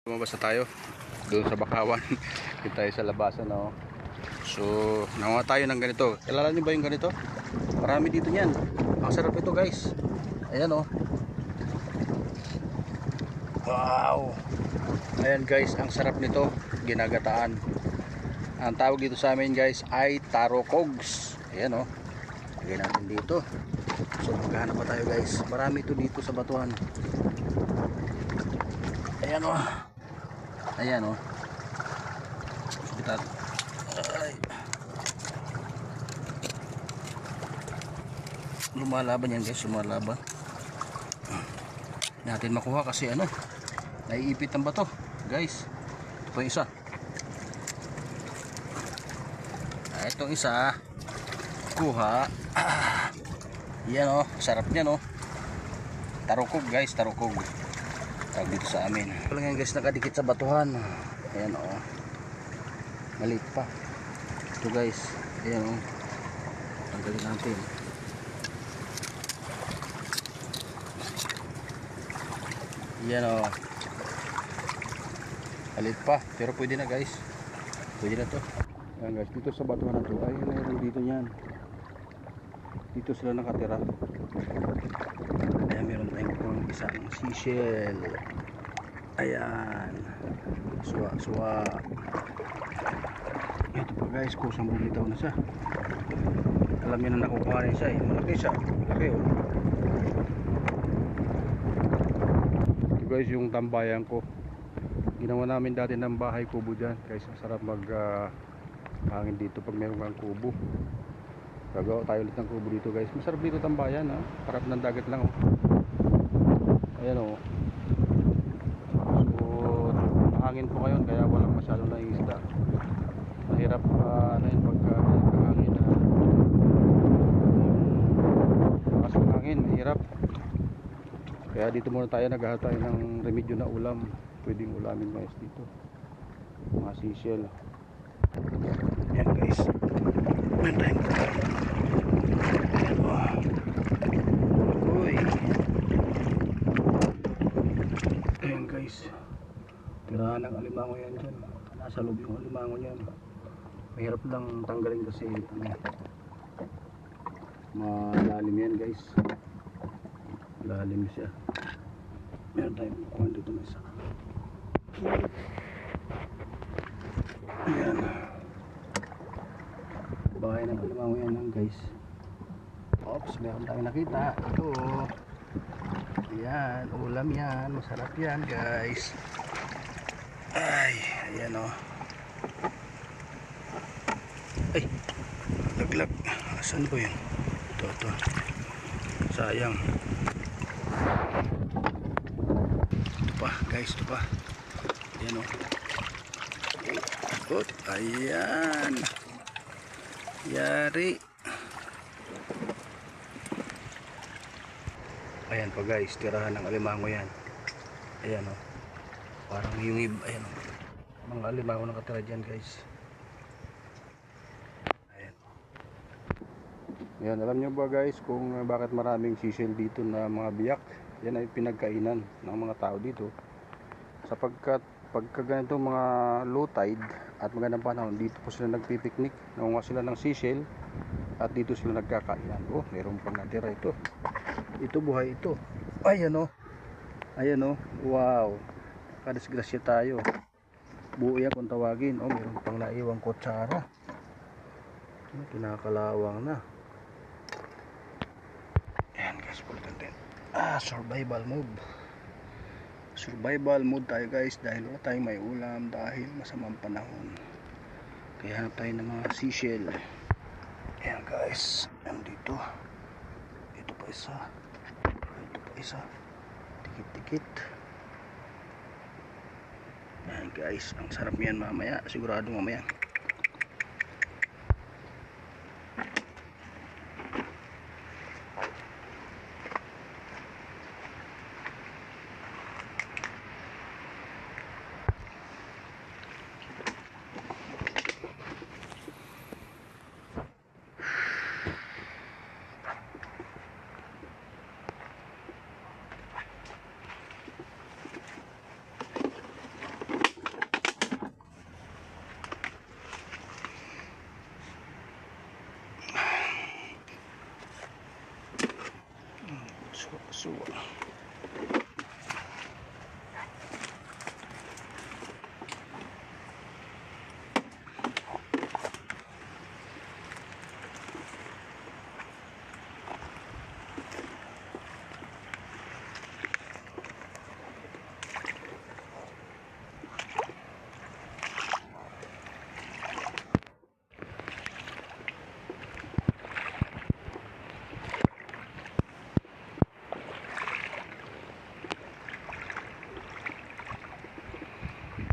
Lumabas na tayo doon sa Bakawan. Kita tayo sa labasan, no? So nakuha tayo ng ganito. Kilala niyo ba yung ganito? Marami dito niyan. Ang sarap ito, guys. Ayan, oh. Wow. Ayan, guys, ang sarap nito. Ginagataan. Ang tawag dito sa amin, guys, ay tarokogs. Ayan, oh. Lagyan natin dito. So maghanap pa tayo, guys. Marami ito dito sa batuhan. Ayan, oh. Ayan, oh. Bitat. Ay. Lumalaban yan, guys, lumalaban. Natin makuha kasi ano, naiipit ang bato, guys. Ito pa yung isa. Itong isa kuha. Yan, oh, sarap niyan, oh. Tarukog, guys, tarukog. Tawag dito sa amin. Ito lang yan, guys, nakadikit sa batuhan. Ayan, oh. Maliit pa. Ito, guys. Ayan, oh. Tanggalin natin. Ayan, oh. Maliit pa. Pero pwede na, guys. Pwede na to. Ayan, guys. Dito sa batuhan na to. Ay, mayroon dito yan. Dito sila nakatira. Ayan, meron tayong kung isang seashell. Ayan. Suwa. Ito pa, guys, kusang bumitaw na siya. Alam niyo na nakukuha rin siya, eh. Malaki siya. Malaki, oh. Ito, guys, yung tambayan ko. Ginawa namin dati ng bahay kubo dyan. Guys, sarap mag hangin dito pag meron kang kubo. Gagawa tayo ulit ng kubo dito, guys. Masarap dito tambayan, ha. Harap ng dagat lang, oh. Ayan, oh. So hangin po ngayon kaya walang masyadong naiisda. Mahirap ano yun pagka hangin, kasi hangin mahirap. Kaya dito muna tayo naghahatay ng remedyo na ulam. Pwedeng ulamin, guys, dito mga seashell. Ayan, guys, meron tayong uy. Ayan, guys, tirahan ng alimango yan dyan. Nasa loob yung alimango yan. Mahirap lang tanggalin kasi malalim yan, guys. Malalim siya. Meron tayong kuhan dito na isa. Ayan. Bahay ng alimango yan, guys. Oops, meron tayong nakita. Ito. Ayan, ulam yan. Masarap yan, guys. Ay, ayan, oh. Ay, laglag. Saan po yun? Ito. Sayang. Ito pa, guys, ito pa. Ayan, oh. Ayan. Yari. Ayan pa, guys, tirahan ng alimango yan. Ayan, oh. Parang yung ayan, oh. Mga alimango nakatira dyan, guys. Ayan. Ayan, alam nyo ba, guys, kung bakit maraming seashell dito na mga biyak? Yan ay pinagkainan ng mga tao dito. Sapagkat pagka ganito mga low tide at magandang panahon, dito po sila nagpipiknik. Nangunga sila ng seashell at dito sila nagkakainan. Oh, mayroon pang natira ito. Ito, buhay ito. Ayan, oh. Ayan, oh. Wow. Kadisgrasya tayo. Buo yan kung tawagin. Oh, mayroon pang naiwang kutsara. Kinakalawang na. Ayan, guys, full content. Survival mode. Survival mode tayo, guys, dahil wala tayong may ulam dahil masamang panahon. Kaya hanap tayo ng mga seashell. Ayan, guys, nandito. Ito pa isa. Tikit. Ayan, guys, ang sarap yan mamaya. Sigurado mamaya. So,